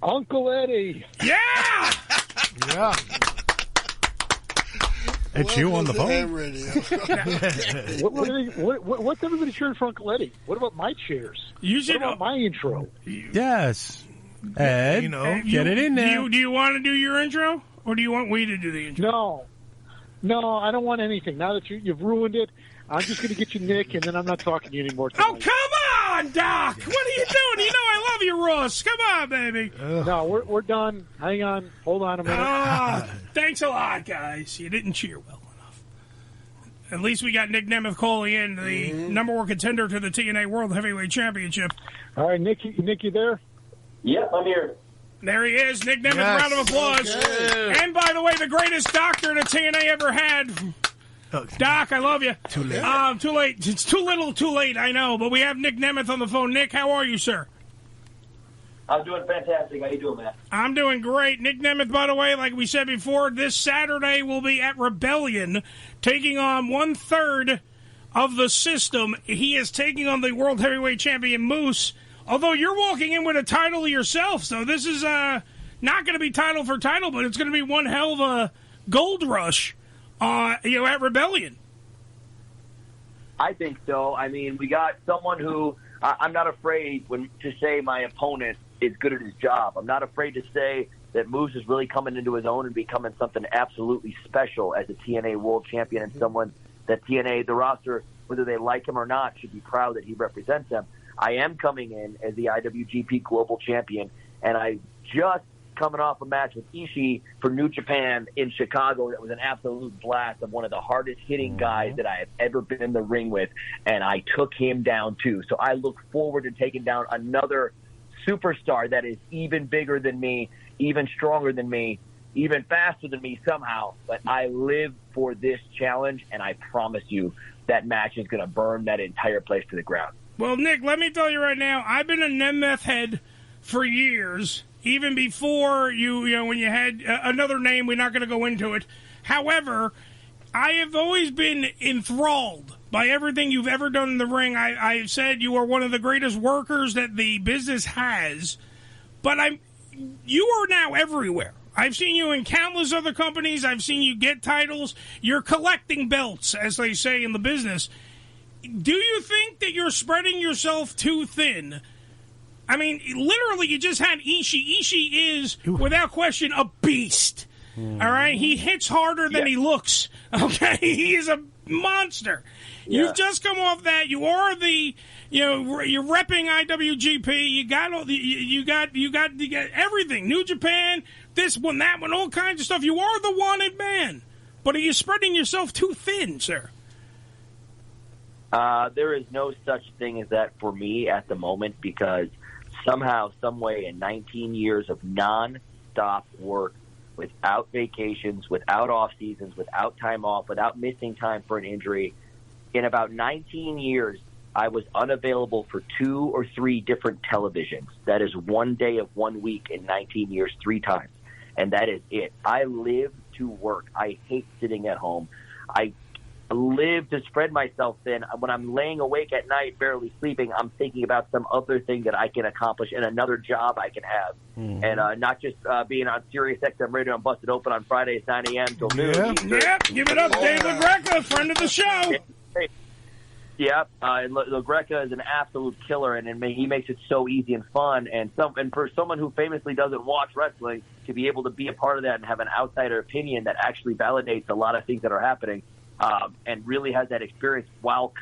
Uncle Eddie. Yeah! Yeah. It's you on the phone. What's everybody cheering for Uncle Eddie? What about my cheers? What about my intro? Yes. Ed, get it in there. Do you want to do your intro, or do you want we to do the intro? No, I don't want anything. Now that you've ruined it, I'm just going to get you Nick, and then I'm not talking to you anymore tonight. Oh, come on, Doc! What are you doing? You know I love you, Ross. Come on, baby. No, we're done. Hang on. Hold on a minute. Thanks a lot, guys. You didn't cheer well enough. At least we got Nic Nemeth calling in, the number one contender to the TNA World Heavyweight Championship. All right, Nick, you there? Yep, I'm here. There he is, Nic Nemeth. Round of applause. Okay. And by the way, the greatest doctor the TNA ever had. Doc, I love you. Too late. Too late. It's too little, too late, I know. But we have Nic Nemeth on the phone. Nick, how are you, sir? I'm doing fantastic. How you doing, man? I'm doing great. Nic Nemeth, by the way, like we said before, this Saturday will be at Rebellion, taking on 1/3 of the system. He is taking on the World Heavyweight Champion Moose. Although you're walking in with a title yourself, so this is not going to be title for title, but it's going to be one hell of a gold rush, at Rebellion. I think so. I mean, we got someone who I'm not afraid to say my opponent is good at his job. I'm not afraid to say that Moose is really coming into his own and becoming something absolutely special as a TNA World Champion and someone that TNA, the roster, whether they like him or not, should be proud that he represents them. I am coming in as the IWGP Global Champion, and I just coming off a match with Ishii for New Japan in Chicago. That was an absolute blast of one of the hardest hitting guys that I have ever been in the ring with, and I took him down too. So I look forward to taking down another superstar that is even bigger than me, even stronger than me, even faster than me somehow. But I live for this challenge, and I promise you that match is going to burn that entire place to the ground. Well, Nick, let me tell you right now, I've been a Nemeth head for years, even before when you had another name. We're not going to go into it. However, I have always been enthralled by everything you've ever done in the ring. I've said you are one of the greatest workers that the business has, but you are now everywhere. I've seen you in countless other companies. I've seen you get titles. You're collecting belts, as they say in the business. Do you think that you're spreading yourself too thin? I mean, literally, you just had Ishii. Ishii is, without question, a beast. All right? He hits harder than he looks. Okay? He is a monster. Yeah. You've just come off that. You are you're repping IWGP. You got everything. New Japan, this one, that one, all kinds of stuff. You are the wanted man. But are you spreading yourself too thin, sir? There is no such thing as that for me at the moment, because somehow, some way, in 19 years of non-stop work, without vacations, without off seasons, without time off, without missing time for an injury, in about 19 years, I was unavailable for 2 or 3 different televisions. That is one day of 1 week in 19 years, 3 times. And that is it. I live to work. I hate sitting at home. I live to spread myself thin. When I'm laying awake at night, barely sleeping, I'm thinking about some other thing that I can accomplish and another job I can have. And not just being on Sirius XM Radio and Busted Open on Fridays, 9 a.m. till noon. Yep, give it up, Dave LaGreca, friend of the show. Yep, and LaGreca is an absolute killer, and he makes it so easy and fun. And for someone who famously doesn't watch wrestling, to be able to be a part of that and have an outsider opinion that actually validates a lot of things that are happening, and really has that experience while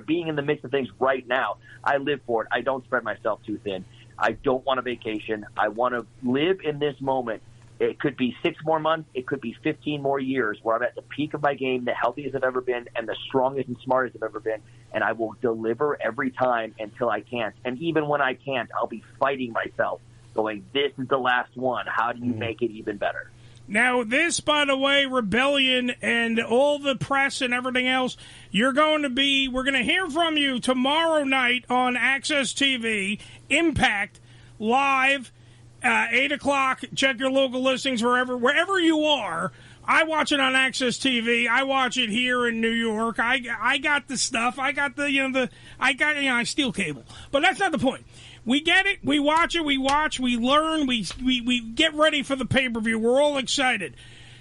being in the mix of things right now. I live for it. I don't spread myself too thin. I don't want a vacation. I want to live in this moment. It could be 6 more months. It could be 15 more years where I'm at the peak of my game, the healthiest I've ever been, and the strongest and smartest I've ever been. And I will deliver every time until I can't. And even when I can't, I'll be fighting myself, going, this is the last one. How do you make it even better? Now, this, by the way, Rebellion and all the press and everything else, we're going to hear from you tomorrow night on Access TV, Impact, live, 8 o'clock. Check your local listings wherever you are. I watch it on Access TV. I watch it here in New York. I got the stuff. I got I steal cable. But that's not the point. We get it. We watch it. We watch. We learn. We get ready for the pay-per-view. We're all excited.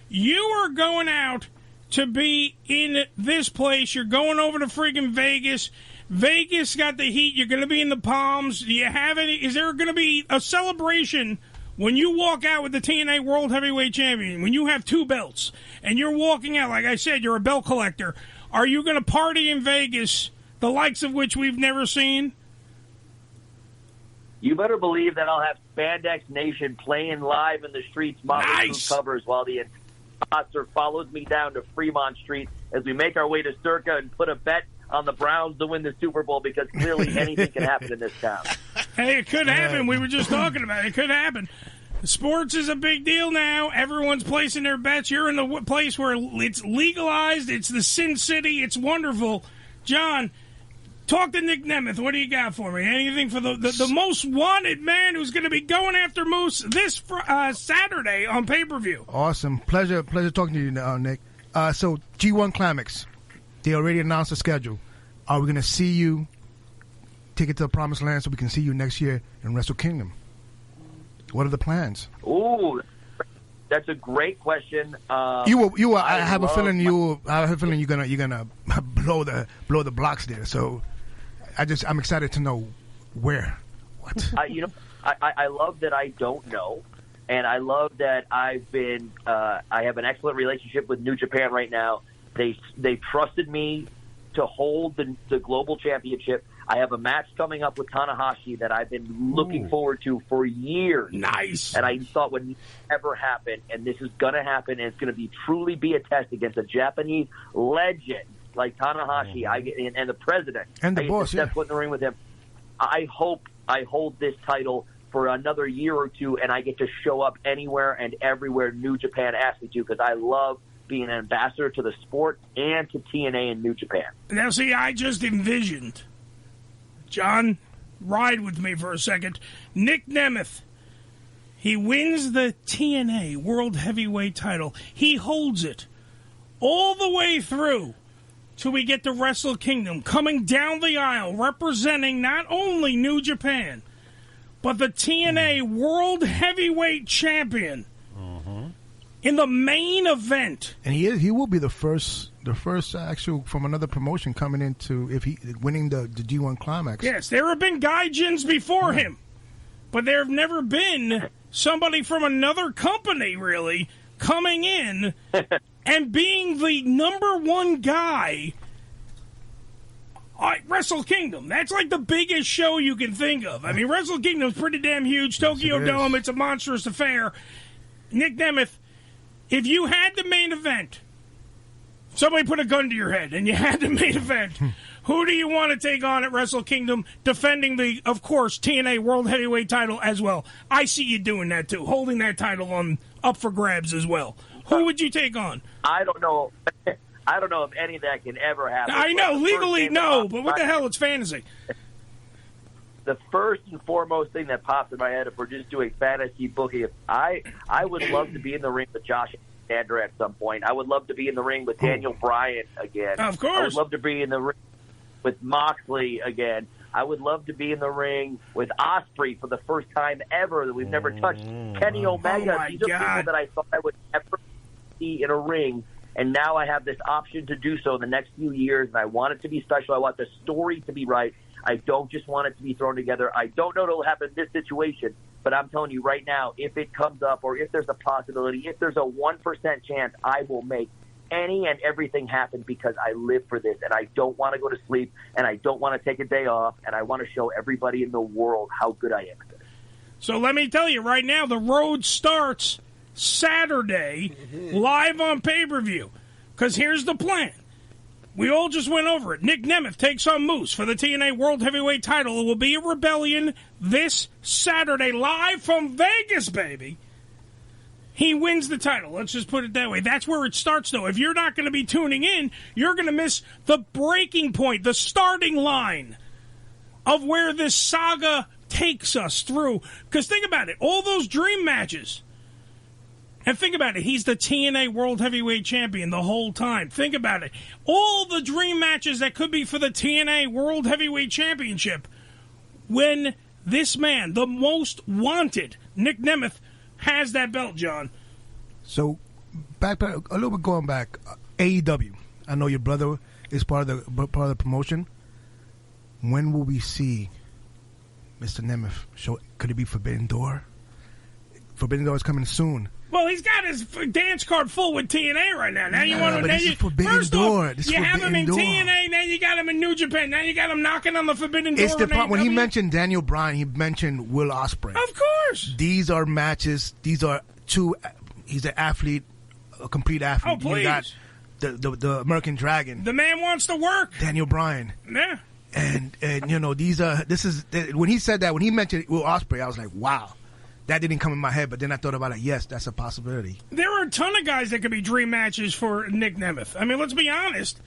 You are going out to be in this place. You're going over to friggin' Vegas. Vegas got the heat. You're going to be in the Palms. Do you have any? Is there going to be a celebration when you walk out with the TNA World Heavyweight Champion? When you have 2 belts and you're walking out, like I said, you're a belt collector. Are you going to party in Vegas, the likes of which we've never seen? You better believe that I'll have Spandex Nation playing live in the streets, mobbing through covers while the sponsor follows me down to Fremont Street as we make our way to Circa and put a bet on the Browns to win the Super Bowl, because clearly anything can happen in this town. Hey, it could happen. We were just talking about it. It could happen. Sports is a big deal now. Everyone's placing their bets. You're in the place where it's legalized. It's the Sin City. It's wonderful. John, talk to Nic Nemeth. What do you got for me? Anything for the most wanted man who's going to be going after Moose this Saturday on pay-per-view? Awesome. Pleasure talking to you, Nick. So, G1 Climax. They already announced the schedule. Are we going to see you take it to the promised land so we can see you next year in Wrestle Kingdom? What are the plans? Ooh, that's a great question. I have a feeling you're gonna blow the blocks there. So I'm excited to know where. What? I love that I don't know, and I love that I have an excellent relationship with New Japan right now. They trusted me to hold the global championship. I have a match coming up with Tanahashi that I've been looking forward to for years. Nice. And I thought would never happen, and this is going to happen, and it's going to truly be a test against a Japanese legend like Tanahashi and the president. And the boss, step foot in the ring with him. I hope I hold this title for another year or two, and I get to show up anywhere and everywhere New Japan asks me to, because I love being an ambassador to the sport and to TNA in New Japan. Now, see, I just envisioned, John, ride with me for a second, Nic Nemeth. He wins the TNA World Heavyweight title. He holds it all the way through till we get to Wrestle Kingdom, coming down the aisle, representing not only New Japan, but the TNA World Heavyweight Champion. In the main event, and he will be the first actual from another promotion coming into winning the G1 Climax. Yes, there have been Gaijins before him, but there have never been somebody from another company really coming in and being the number one guy at Wrestle Kingdom. That's like the biggest show you can think of. I mean, Wrestle Kingdom's pretty damn huge. Tokyo Dome, it's a monstrous affair. Nic Nemeth, if you had the main event, somebody put a gun to your head and you had the main event, who do you want to take on at Wrestle Kingdom, defending the, of course, TNA World Heavyweight title as well? I see you doing that too, holding that title up for grabs as well. Who would you take on? I don't know. I don't know if any of that can ever happen. I know, legally no, but what the hell, it's fantasy. The first and foremost thing that pops in my head, if we're just doing fantasy booking, I would love to be in the ring with Josh Alexander at some point. I would love to be in the ring with Daniel Bryan again. Of course. I would love to be in the ring with Moxley again. I would love to be in the ring with Ospreay for the first time ever that we've never touched. Kenny Omega. These are people that I thought I would never see in a ring, and now I have this option to do so in the next few years, and I want it to be special. I want the story to be right. I don't just want it to be thrown together. I don't know what will happen in this situation, but I'm telling you right now, if it comes up or if there's a possibility, if there's a 1% chance, I will make any and everything happen, because I live for this, and I don't want to go to sleep, and I don't want to take a day off, and I want to show everybody in the world how good I am at this. So let me tell you right now, the road starts Saturday, live on pay-per-view, because here's the plan. We all just went over it. Nic Nemeth takes on Moose for the TNA World Heavyweight title. It will be a Rebellion this Saturday, live from Vegas, baby. He wins the title. Let's just put it that way. That's where it starts, though. If you're not going to be tuning in, you're going to miss the breaking point, the starting line of where this saga takes us through. Because think about it. All those dream matches. And think about it. He's the TNA World Heavyweight Champion the whole time. Think about it. All the dream matches that could be for the TNA World Heavyweight Championship. When this man, the most wanted, Nic Nemeth, has that belt, John. So, back a little bit going back, AEW. I know your brother is part of the promotion. When will we see Mr. Nemeth show? Could it be Forbidden Door? Forbidden Door is coming soon. Well, he's got his dance card full with TNA right now. Now you want to Forbidden Door. You have him in TNA. Now you got him in New Japan. Now you got him knocking on the Forbidden Door. It's the part when he mentioned Daniel Bryan, he mentioned Will Ospreay. Of course, these are matches. These are two. He's an athlete, a complete athlete. Oh, please. You got the American Dragon. The man wants to work. Daniel Bryan. Yeah. And you know when he said that, when he mentioned Will Ospreay, I was like, wow. That didn't come in my head, but then I thought about it. Yes, that's a possibility. There are a ton of guys that could be dream matches for Nic Nemeth. I mean, let's be honest.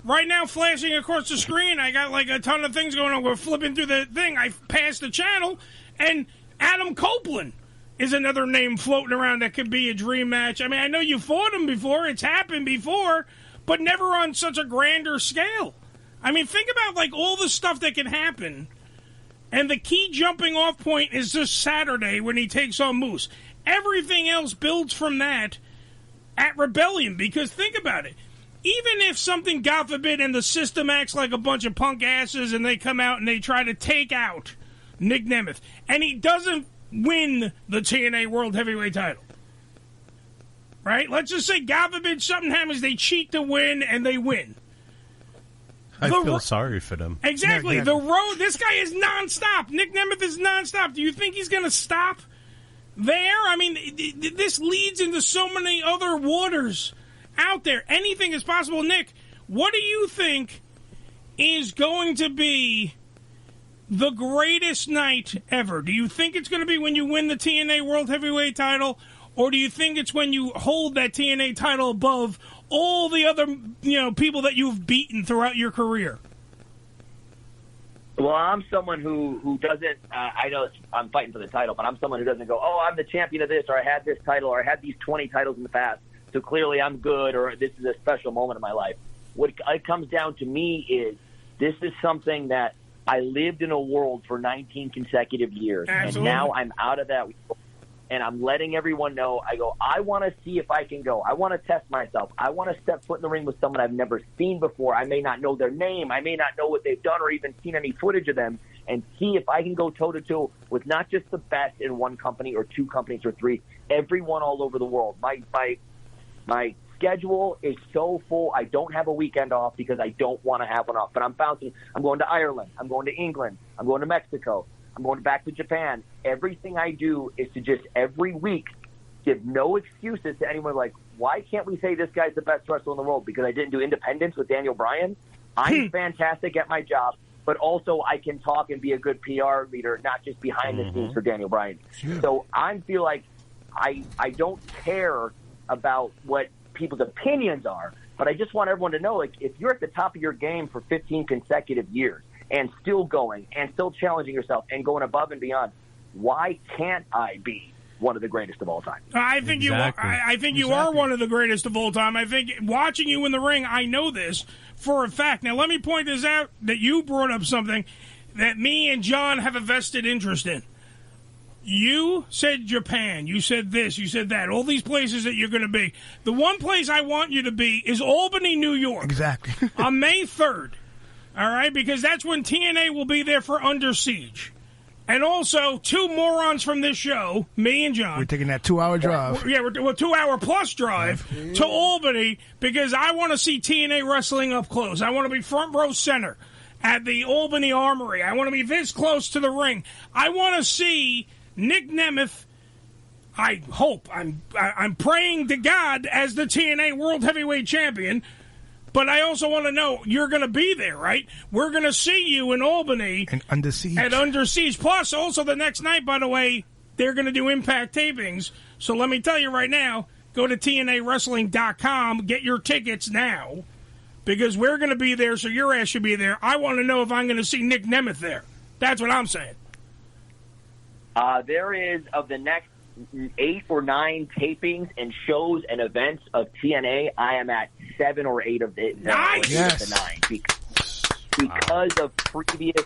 Right now, flashing across the screen, I got like a ton of things going on. We're flipping through the thing. I passed the channel, and Adam Copeland is another name floating around that could be a dream match. I mean, I know you fought him before. It's happened before, but never on such a grander scale. I mean, think about like all the stuff that can happen. And the key jumping off point is this Saturday when he takes on Moose. Everything else builds from that at Rebellion. Because think about it. Even if something, God forbid, and the system acts like a bunch of punk asses and they come out and they try to take out Nic Nemeth, and he doesn't win the TNA World Heavyweight title. Right? Let's just say, God forbid, something happens, they cheat to win, and they win. I feel sorry for them. Exactly. The road, this guy is nonstop. Nic Nemeth is nonstop. Do you think he's going to stop there? I mean, this leads into so many other waters out there. Anything is possible. Nick, what do you think is going to be the greatest night ever? Do you think it's going to be when you win the TNA World Heavyweight title, or do you think it's when you hold that TNA title above all the other, people that you've beaten throughout your career? Well, I'm someone who doesn't, I know I'm fighting for the title, but I'm someone who doesn't go, oh, I'm the champion of this, or I had this title, or I had these 20 titles in the past, so clearly I'm good, or this is a special moment in my life. What it comes down to me is this is something that I lived in a world for 19 consecutive years, Absolutely. And now I'm out of that world. And I'm letting everyone know, I want to see if I can go. I want to test myself. I want to step foot in the ring with someone I've never seen before. I may not know their name. I may not know what they've done or even seen any footage of them, and see if I can go toe-to-toe with not just the best in one company or two companies or three, everyone all over the world. My schedule is so full, I don't have a weekend off because I don't want to have one off. But I'm bouncing. I'm going to Ireland. I'm going to England. I'm going to Mexico. I'm going back to Japan. Everything I do is to just every week give no excuses to anyone like, why can't we say this guy's the best wrestler in the world? Because I didn't do independence with Daniel Bryan. I'm fantastic at my job, but also I can talk and be a good PR leader, not just behind the scenes for Daniel Bryan. Sure. So I feel like I don't care about what people's opinions are, but I just want everyone to know, like, if you're at the top of your game for 15 consecutive years, and still going, and still challenging yourself, and going above and beyond, why can't I be one of the greatest of all time? I think you are. I think you are one of the greatest of all time. I think watching you in the ring, I know this for a fact. Now, let me point this out, that you brought up something that me and John have a vested interest in. You said Japan. You said this. You said that. All these places that you're going to be. The one place I want you to be is Albany, New York. Exactly. On May 3rd. All right, because that's when TNA will be there for Under Siege. And also, two morons from this show, me and John. We're taking that 2-hour drive. Yeah, we're 2-hour plus drive to Albany because I want to see TNA wrestling up close. I want to be front row center at the Albany Armory. I want to be this close to the ring. I want to see Nic Nemeth, I hope, I'm praying to God, as the TNA World Heavyweight Champion. But I also want to know, you're going to be there, right? We're going to see you in Albany. And Under Siege. At Under Siege. Plus, also the next night, by the way, they're going to do Impact tapings. So let me tell you right now, go to TNAWrestling.com, get your tickets now, because we're going to be there, so your ass should be there. I want to know if I'm going to see Nic Nemeth there. That's what I'm saying. There is, of the next 8 or 9 tapings and shows and events of TNA, I am at 7 or 8 of the, nice. Yes. The 9 because of previous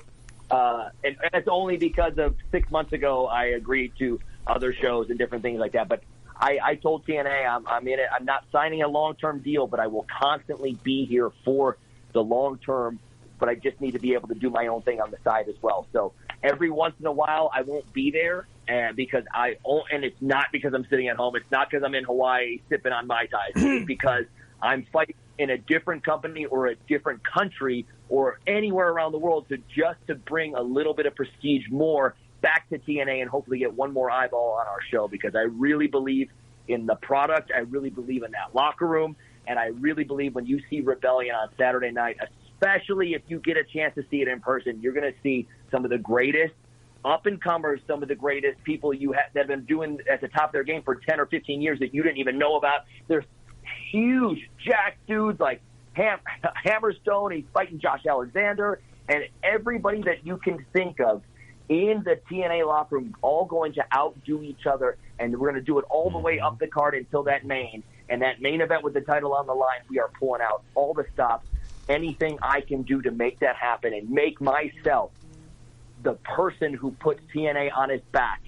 And it's only because of 6 months ago I agreed to other shows and different things like that. But I told TNA I'm in it. I'm not signing a long-term deal, but I will constantly be here for the long term. But I just need to be able to do my own thing on the side as well. So every once in a while I won't be there, and it's not because I'm sitting at home. It's not because I'm in Hawaii sipping on Mai Tais. It's because I'm fighting in a different company or a different country or anywhere around the world to bring a little bit of prestige more back to TNA and hopefully get one more eyeball on our show, because I really believe in the product. I really believe in that locker room. And I really believe when you see Rebellion on Saturday night, especially if you get a chance to see it in person, you're going to see some of the greatest up-and-comers, some of the greatest people that have been doing at the top of their game for 10 or 15 years that you didn't even know about. There's huge jack dudes like Hammerstone. He's fighting Josh Alexander. And everybody that you can think of in the TNA locker room, all going to outdo each other. And we're going to do it all the way up the card until that main. And that main event with the title on the line, we are pulling out all the stops. Anything I can do to make that happen and make myself the person who puts TNA on his back,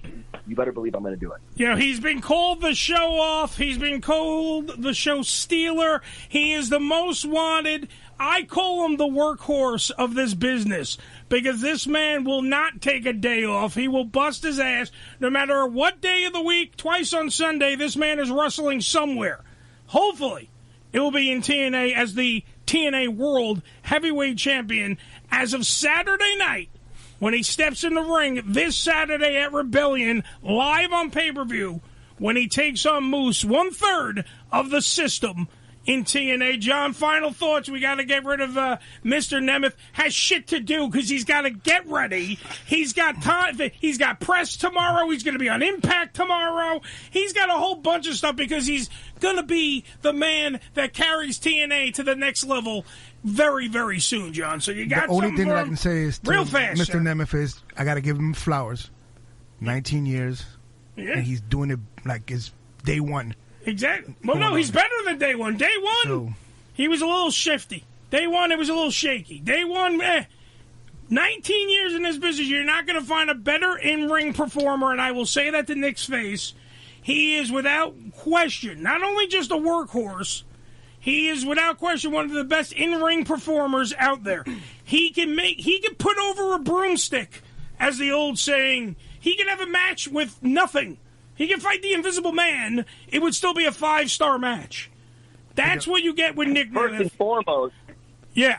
you better believe I'm going to do it. You know, he's been called the show off. He's been called the show stealer. He is the most wanted. I call him the workhorse of this business because this man will not take a day off. He will bust his ass no matter what day of the week. Twice on Sunday, this man is wrestling somewhere. Hopefully, it will be in TNA as the TNA World Heavyweight Champion as of Saturday night when he steps in the ring this Saturday at Rebellion, live on pay-per-view, when he takes on Moose, 1/3 of the system in TNA. John, final thoughts. We got to get rid of Mr. Nemeth. Has shit to do because he's got to get ready. He's got time. He's got press tomorrow. He's going to be on Impact tomorrow. He's got a whole bunch of stuff because he's going to be the man that carries TNA to the next level very, very soon, John. So you got the only thing that I can say is to real fast, Mr. Nemeth is I got to give him flowers. 19 years, and he's doing it like it's day one. Exactly. Well, no, he's better than day one. Day one, he was a little shifty. Day one, it was a little shaky. Day one, 19 years in this business, you're not going to find a better in-ring performer, and I will say that to Nick's face. He is without question not only just a workhorse, he is without question one of the best in-ring performers out there. He can put over a broomstick, as the old saying. He can have a match with nothing. He can fight the Invisible Man. It would still be a 5-star match. That's what you get with Nic Nemeth. First and foremost, yeah.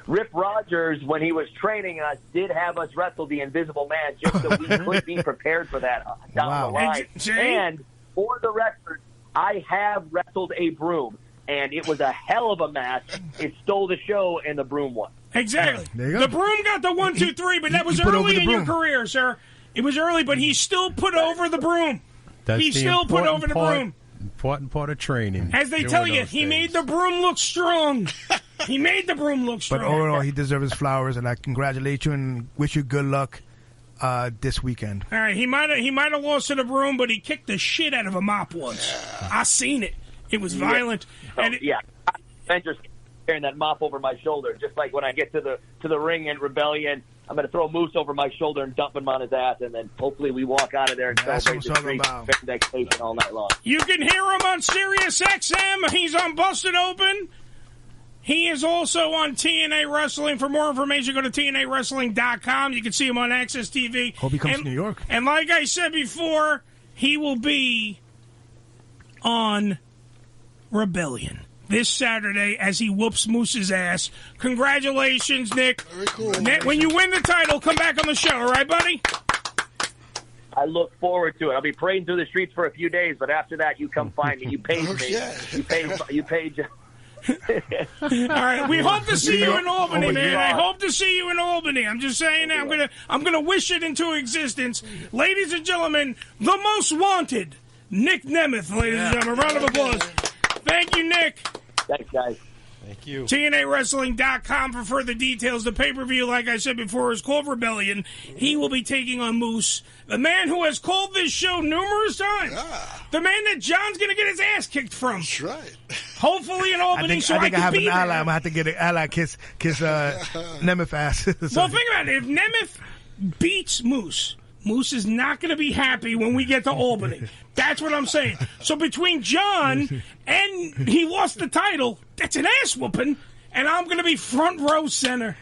Rip Rogers, when he was training us, did have us wrestle the Invisible Man just so we could be prepared for that down the line. And for the record, I have wrestled a broom, and it was a hell of a match. It stole the show, and the broom won. Exactly. The broom got the 1, 2, 3, but that was early in your career, sir. It was early, but he still put over the broom. He still put over the broom. Important part of training. As they tell you, he made the broom look strong. He made the broom look strong. But overall, he deserves his flowers, and I congratulate you and wish you good luck this weekend. All right, he might have lost to the broom, but he kicked the shit out of a mop once. I seen it. It was violent. I'm just carrying that mop over my shoulder, just like when I get to the ring in Rebellion. I'm going to throw Moose over my shoulder and dump him on his ass, and then hopefully we walk out of there and celebrate the street all night long. You can hear him on Sirius XM. He's on Busted Open. He is also on TNA Wrestling. For more information, go to TNAWrestling.com. You can see him on Access TV. Hope he comes to New York. And like I said before, he will be on Rebellion this Saturday as he whoops Moose's ass. Congratulations, Nick. Very cool. Nick, when you win the title, come back on the show, all right, buddy? I look forward to it. I'll be parading through the streets for a few days, but after that, you come find me. You paid me. You paid. All right, we hope to see you in Albany, man. I hope to see you in Albany. I'm just saying, I'm gonna wish it into existence, ladies and gentlemen. The most wanted, Nic Nemeth, ladies and gentlemen. Round of applause. Thank you, Nick. Thanks, guys. Thank you. TNAWrestling.com for further details. The pay-per-view, like I said before, is called Rebellion. He will be taking on Moose, the man who has called this show numerous times. The man that John's going to get his ass kicked from. That's right. Hopefully in Albany, I think I have an ally. I'm going to have to get an ally kiss Nemeth ass. Well, think about it. If Nemeth beats Moose is not going to be happy when we get to Albany. That's what I'm saying. So between John and he lost the title, that's an ass whooping, and I'm going to be front row center.